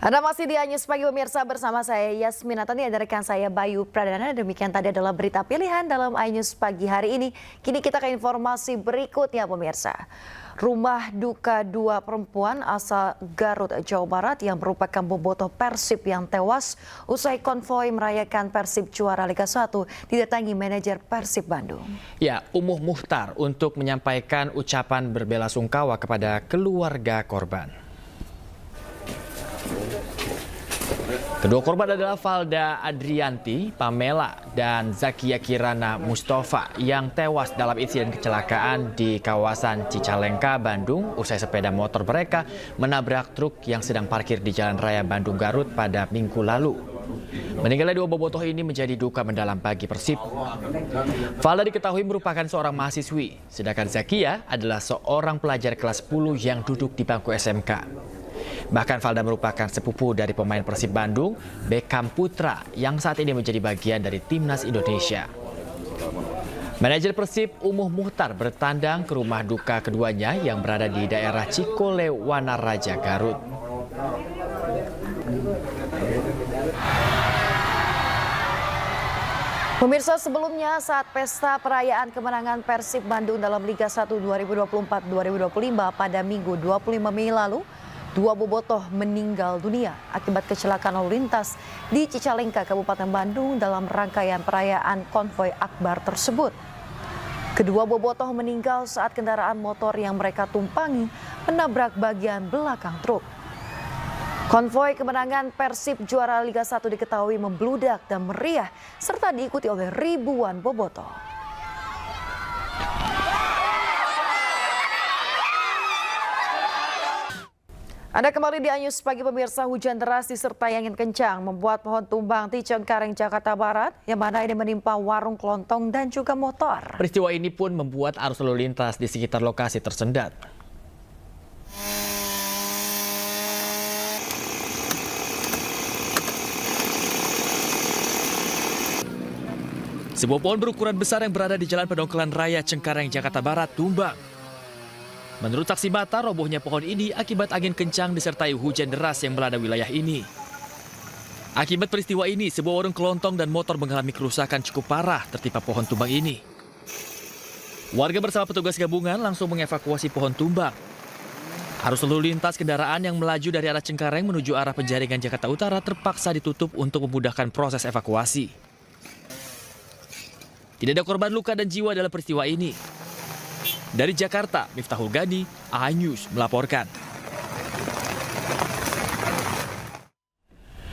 Anda masih di Anyus Pagi pemirsa bersama saya Yasmin. Tadi ada rekan saya Bayu Pradana. Demikian tadi adalah berita pilihan dalam Anyus Pagi hari ini. Kini kita ke informasi berikutnya pemirsa. Rumah duka dua perempuan asal Garut, Jawa Barat yang merupakan bobotoh Persib yang tewas usai konvoi merayakan Persib juara Liga 1 didatangi manajer Persib Bandung. Ya, Umuh Muhtar untuk menyampaikan ucapan berbelasungkawa kepada keluarga korban. Kedua korban adalah Valda Adrianti, Pamela, dan Zakia Kirana Mustafa yang tewas dalam insiden kecelakaan di kawasan Cicalengka, Bandung usai sepeda motor mereka menabrak truk yang sedang parkir di Jalan Raya Bandung Garut pada Minggu lalu. Meninggalnya dua bobotoh ini menjadi duka mendalam bagi Persib. Valda diketahui merupakan seorang mahasiswi, sedangkan Zakia adalah seorang pelajar kelas 10 yang duduk di bangku SMK. Bahkan Valda merupakan sepupu dari pemain Persib Bandung, Beckham Putra, yang saat ini menjadi bagian dari Timnas Indonesia. Manajer Persib Umuh Muhtar bertandang ke rumah duka keduanya yang berada di daerah Cikole, Wanaraja, Garut. Pemirsa, sebelumnya saat pesta perayaan kemenangan Persib Bandung dalam Liga 1 2024-2025 pada Minggu 25 Mei lalu, dua bobotoh meninggal dunia akibat kecelakaan lalu lintas di Cicalengka, Kabupaten Bandung dalam rangkaian perayaan konvoi akbar tersebut. Kedua bobotoh meninggal saat kendaraan motor yang mereka tumpangi menabrak bagian belakang truk. Konvoi kemenangan Persib juara Liga 1 diketahui membludak dan meriah serta diikuti oleh ribuan bobotoh. Anda kembali di Anyus Pagi pemirsa. Hujan deras disertai angin kencang membuat pohon tumbang di Cengkareng, Jakarta Barat, yang mana ini menimpa warung kelontong dan juga motor. Peristiwa ini pun membuat arus lalu lintas di sekitar lokasi tersendat. Sebuah pohon berukuran besar yang berada di Jalan Pedongkelan Raya Cengkareng, Jakarta Barat tumbang. Menurut saksi mata, robohnya pohon ini akibat angin kencang disertai hujan deras yang melanda wilayah ini. Akibat peristiwa ini, sebuah warung kelontong dan motor mengalami kerusakan cukup parah tertimpa pohon tumbang ini. Warga bersama petugas gabungan langsung mengevakuasi pohon tumbang. Arus lalu lintas kendaraan yang melaju dari arah Cengkareng menuju arah Penjaringan, Jakarta Utara terpaksa ditutup untuk memudahkan proses evakuasi. Tidak ada korban luka dan jiwa dalam peristiwa ini. Dari Jakarta, Miftahul Gadi, Anyus melaporkan.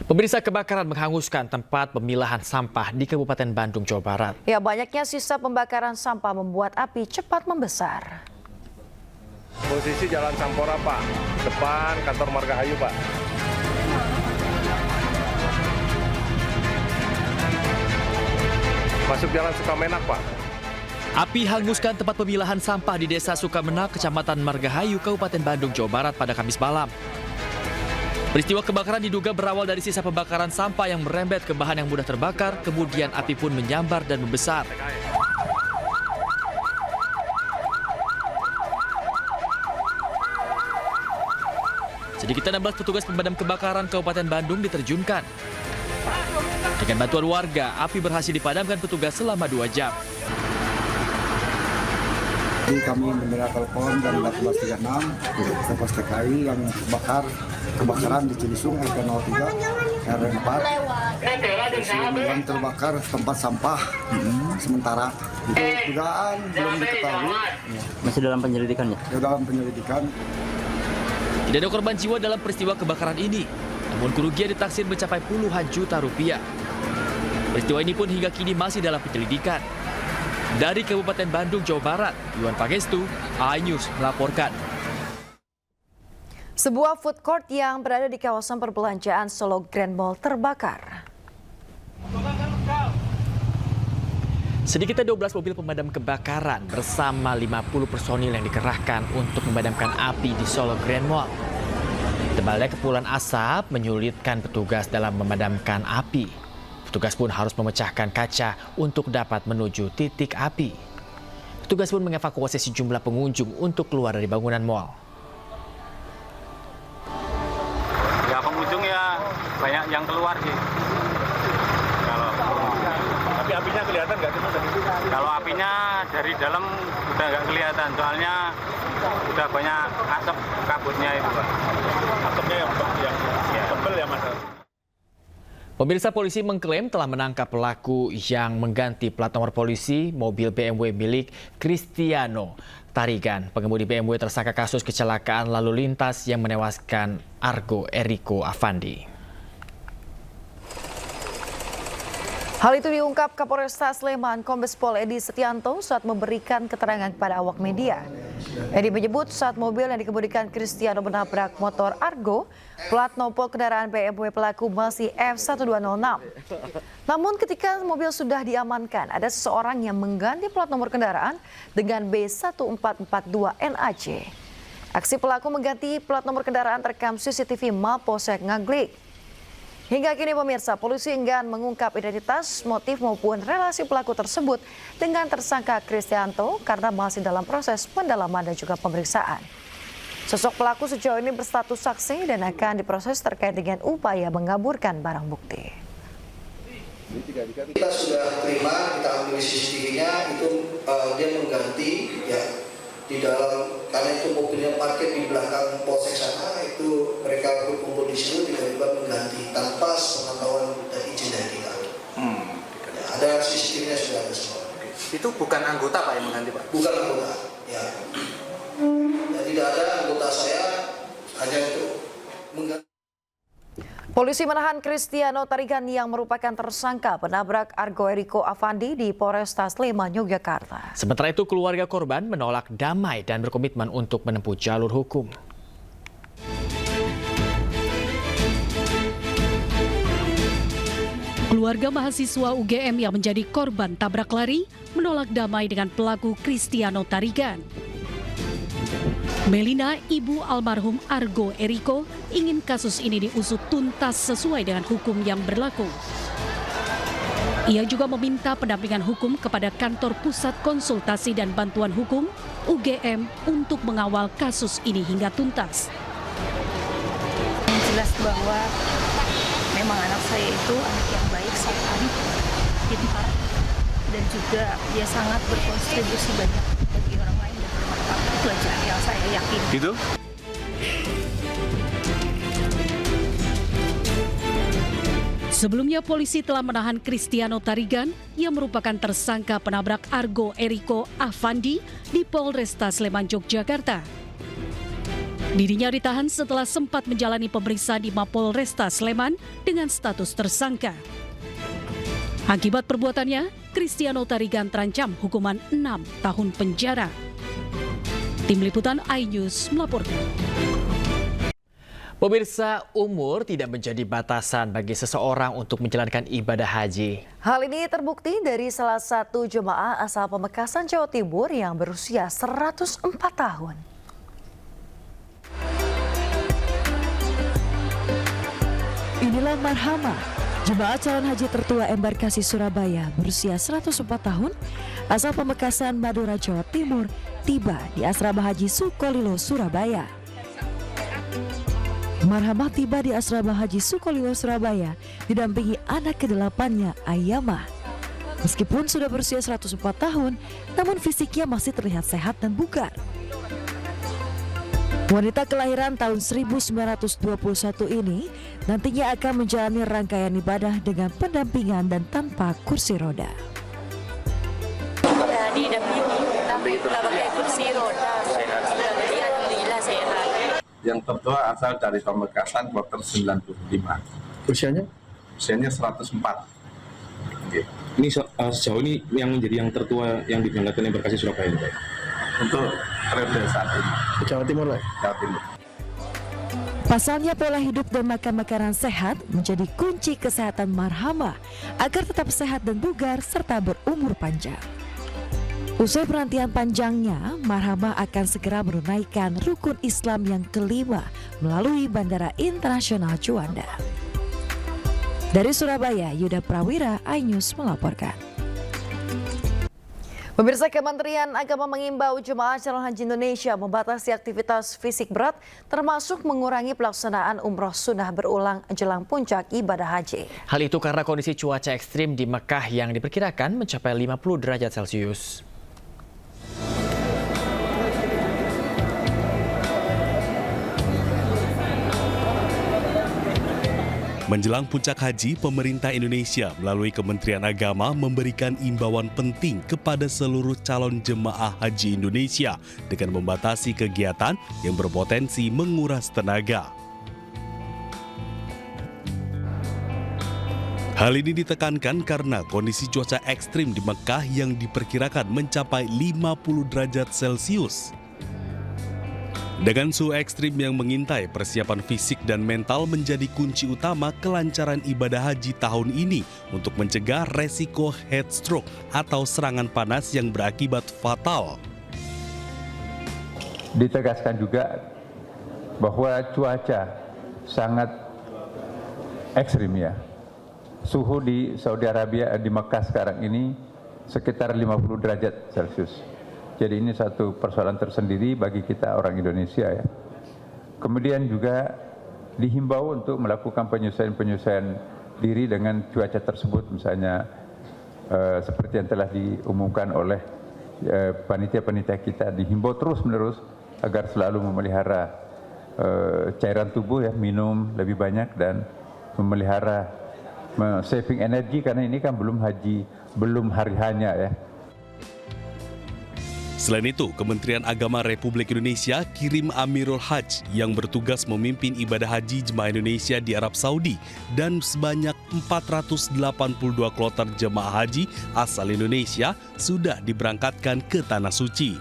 Pemirsa, kebakaran menghanguskan tempat pemilahan sampah di Kabupaten Bandung, Jawa Barat. Ya, banyaknya sisa pembakaran sampah membuat api cepat membesar. Posisi Jalan Sampora, Pak. Depan kantor Margahayu, Pak. Masuk Jalan Sukamenak, Pak. Api hanguskan tempat pemilahan sampah di Desa Sukamenak, Kecamatan Margahayu, Kabupaten Bandung, Jawa Barat pada Kamis malam. Peristiwa kebakaran diduga berawal dari sisa pembakaran sampah yang merembet ke bahan yang mudah terbakar, kemudian api pun menyambar dan membesar. Sedikitnya 16 petugas pemadam kebakaran Kabupaten Bandung diterjunkan. Dengan bantuan warga, api berhasil dipadamkan petugas selama 2 jam. Jadi kami menerima telepon jam 18.36 ke pos TKI yang kebakaran di Cilisung RT 03 RW 4 yang terbakar tempat sampah sementara. Itu dugaan belum diketahui. Masih dalam penyelidikannya? Ya, dalam penyelidikan. Tidak ada korban jiwa dalam peristiwa kebakaran ini, namun kerugian ditaksir mencapai puluhan juta rupiah. Peristiwa ini pun hingga kini masih dalam penyelidikan. Dari Kabupaten Bandung, Jawa Barat, Iwan Pangestu, Anyus melaporkan. Sebuah food court yang berada di kawasan perbelanjaan Solo Grand Mall terbakar. Sedikitnya 12 mobil pemadam kebakaran bersama 50 personil yang dikerahkan untuk memadamkan api di Solo Grand Mall. Tebalnya kepulan asap menyulitkan petugas dalam memadamkan api. Petugas pun harus memecahkan kaca untuk dapat menuju titik api. Petugas pun mengevakuasi sejumlah pengunjung untuk keluar dari bangunan mal. Ya, pengunjung ya banyak yang keluar sih. Tapi apinya kelihatan nggak sih Mas? Kalau apinya dari dalam udah nggak kelihatan, soalnya udah banyak asap kabutnya itu Pak. Asapnya yang tebel ya Mas? Pemirsa, polisi mengklaim telah menangkap pelaku yang mengganti plat nomor polisi mobil BMW milik Cristiano Tarigan. Pengemudi BMW tersangka kasus kecelakaan lalu lintas yang menewaskan Argo Eriko Afandi. Hal itu diungkap Kapolresta Sleman Kombes Pol Edi Setianto saat memberikan keterangan kepada awak media. Edi menyebut saat mobil yang dikemudikan Cristiano menabrak motor Argo, plat nopol kendaraan BMW pelaku masih F1206. Namun ketika mobil sudah diamankan, ada seseorang yang mengganti plat nomor kendaraan dengan B1442 NAC. Aksi pelaku mengganti plat nomor kendaraan terekam CCTV Mapolsek Ngaglik. Hingga kini pemirsa, polisi enggan mengungkap identitas, motif maupun relasi pelaku tersebut dengan tersangka Cristianto karena masih dalam proses pendalaman dan juga pemeriksaan. Sosok pelaku sejauh ini berstatus saksi dan akan diproses terkait dengan upaya mengaburkan barang bukti. Kita sudah terima, kita ambil CCTV-nya, itu dia mengganti ya di dalam, karena itu mobilnya parkir di belakang polsek sana, itu mereka berkumpul di situ tiba-tiba mengganti tanpa sepengetahuan dan izin dari kita. Ya, ada CCTV-nya sudah ada semua. Itu bukan anggota Pak yang mengganti Pak? Bukan anggota, ya. Ya tidak ada anggota saya, hanya untuk mengganti. Polisi menahan Cristiano Tarigan yang merupakan tersangka penabrak Argo Eriko Afandi di Polresta Sleman, Yogyakarta. Sementara itu, keluarga korban menolak damai dan berkomitmen untuk menempuh jalur hukum. Keluarga mahasiswa UGM yang menjadi korban tabrak lari menolak damai dengan pelaku Cristiano Tarigan. Melina, ibu almarhum Argo Eriko, ingin kasus ini diusut tuntas sesuai dengan hukum yang berlaku. Ia juga meminta pendampingan hukum kepada Kantor Pusat Konsultasi dan Bantuan Hukum UGM untuk mengawal kasus ini hingga tuntas. Yang jelas bahwa memang anak saya itu anak yang baik, sopan, pintar, dan juga dia sangat berkontribusi banyak bagi orang lain dan bermanfaat. Itu aja yang saya yakin. Gitu? Sebelumnya polisi telah menahan Cristiano Tarigan yang merupakan tersangka penabrak Argo Eriko Afandi di Polresta Sleman, Yogyakarta. Dirinya ditahan setelah sempat menjalani pemeriksaan di Mapolresta Sleman dengan status tersangka. Akibat perbuatannya, Cristiano Tarigan terancam hukuman 6 tahun penjara. Tim Liputan iNews melaporkan. Pemirsa, umur tidak menjadi batasan bagi seseorang untuk menjalankan ibadah haji. Hal ini terbukti dari salah satu jemaah asal Pamekasan, Jawa Timur yang berusia 104 tahun. Inilah Marhama, jemaah calon haji tertua embarkasi Surabaya berusia 104 tahun asal Pamekasan, Madura, Jawa Timur tiba di Asrama Haji Sukolilo, Surabaya. Marhamah tiba di Asrama Haji Sukolilo, Surabaya didampingi anak ke-8-nya, Ayamah. Meskipun sudah berusia 104 tahun, namun fisiknya masih terlihat sehat dan bugar. Wanita kelahiran tahun 1921 ini nantinya akan menjalani rangkaian ibadah dengan pendampingan dan tanpa kursi roda. Didampingi, tapi tidak pakai kursi roda. Jadi alhamdulillah sehat. Yang tertua asal dari Pamekasan kloter 95. Usianya? Usianya 104. Oke. Ini sejauh ini yang menjadi yang tertua yang diberangkatkan embarkasi Surabaya, Pak? Untuk periode saat ini. Jawa Timur lah. Jawa Timur. Pasalnya pola hidup dan makan makanan sehat menjadi kunci kesehatan Marhamah agar tetap sehat dan bugar serta berumur panjang. Usai penantian panjangnya, Marhamah akan segera menunaikan rukun Islam yang kelima melalui Bandara Internasional Juanda. Dari Surabaya, Yuda Prawira, iNews melaporkan. Pemirsa, Kementerian Agama mengimbau jemaah calon haji Indonesia membatasi aktivitas fisik berat termasuk mengurangi pelaksanaan umroh sunnah berulang jelang puncak ibadah haji. Hal itu karena kondisi cuaca ekstrim di Mekah yang diperkirakan mencapai 50 derajat Celcius. Menjelang puncak haji, pemerintah Indonesia melalui Kementerian Agama memberikan imbauan penting kepada seluruh calon jemaah haji Indonesia dengan membatasi kegiatan yang berpotensi menguras tenaga. Hal ini ditekankan karena kondisi cuaca ekstrim di Mekah yang diperkirakan mencapai 50 derajat Celcius. Dengan suhu ekstrim yang mengintai, persiapan fisik dan mental menjadi kunci utama kelancaran ibadah haji tahun ini untuk mencegah resiko heat stroke atau serangan panas yang berakibat fatal. Ditegaskan juga bahwa cuaca sangat ekstrim ya. Suhu di Saudi Arabia, di Mekah sekarang ini sekitar 50 derajat Celcius. Jadi ini satu persoalan tersendiri bagi kita orang Indonesia ya. Kemudian juga dihimbau untuk melakukan penyesuaian diri dengan cuaca tersebut, misalnya seperti yang telah diumumkan oleh panitia-panitia kita, dihimbau terus-menerus agar selalu memelihara cairan tubuh ya, minum lebih banyak dan memelihara saving energi karena ini kan belum haji, belum hari hanya ya. Selain itu, Kementerian Agama Republik Indonesia kirim Amirul Hajj yang bertugas memimpin ibadah haji jemaah Indonesia di Arab Saudi dan sebanyak 482 kloter jemaah haji asal Indonesia sudah diberangkatkan ke Tanah Suci.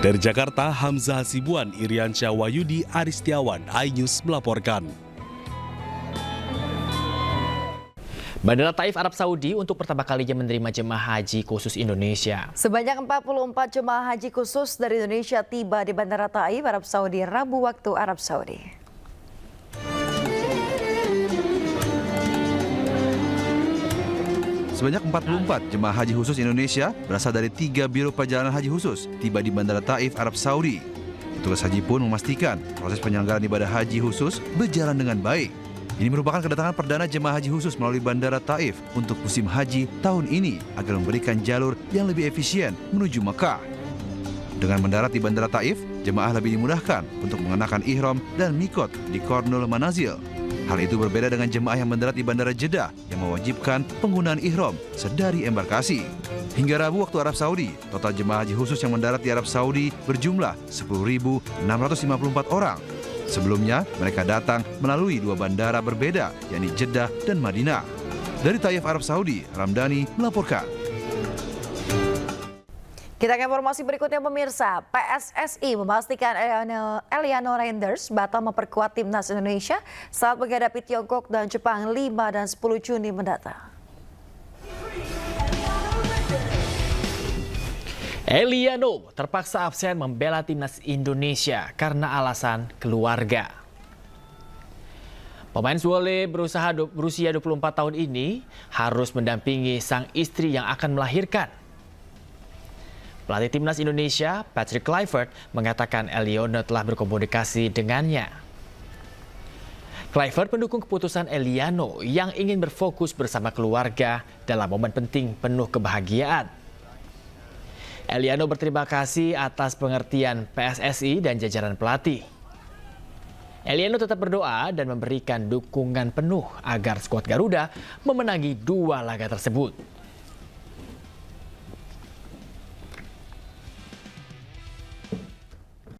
Dari Jakarta, Hamzah Hasibuan, Iriansyah Wahyudi, Aristiawan, iNews melaporkan. Bandara Taif, Arab Saudi untuk pertama kalinya menerima jemaah haji khusus Indonesia. Sebanyak 44 jemaah haji khusus dari Indonesia tiba di Bandara Taif, Arab Saudi, Rabu waktu Arab Saudi. Sebanyak 44 jemaah haji khusus Indonesia berasal dari 3 biro perjalanan haji khusus tiba di Bandara Taif, Arab Saudi. Petugas haji pun memastikan proses penyelenggaraan ibadah haji khusus berjalan dengan baik. Ini merupakan kedatangan perdana jemaah haji khusus melalui Bandara Taif untuk musim haji tahun ini agar memberikan jalur yang lebih efisien menuju Mekah. Dengan mendarat di Bandara Taif, jemaah lebih dimudahkan untuk mengenakan ihram dan mikot di Kornul Manazil. Hal itu berbeda dengan jemaah yang mendarat di Bandara Jeddah yang mewajibkan penggunaan ihram sedari embarkasi. Hingga Rabu waktu Arab Saudi, total jemaah haji khusus yang mendarat di Arab Saudi berjumlah 10.654 orang. Sebelumnya, mereka datang melalui 2 bandara berbeda, yakni Jeddah dan Madinah. Dari Taif, Arab Saudi, Ramdhani melaporkan. Kita ke informasi berikutnya, pemirsa. PSSI memastikan Eliano Reinders batal memperkuat timnas Indonesia saat menghadapi Tiongkok dan Jepang 5 dan 10 Juni mendatang. Eliano terpaksa absen membela timnas Indonesia karena alasan keluarga. Pemain voli berusia 24 tahun ini harus mendampingi sang istri yang akan melahirkan. Pelatih timnas Indonesia, Patrick Kluivert, mengatakan Eliano telah berkomunikasi dengannya. Kluivert mendukung keputusan Eliano yang ingin berfokus bersama keluarga dalam momen penting penuh kebahagiaan. Eliano berterima kasih atas pengertian PSSI dan jajaran pelatih. Eliano tetap berdoa dan memberikan dukungan penuh agar skuad Garuda memenangi 2 laga tersebut.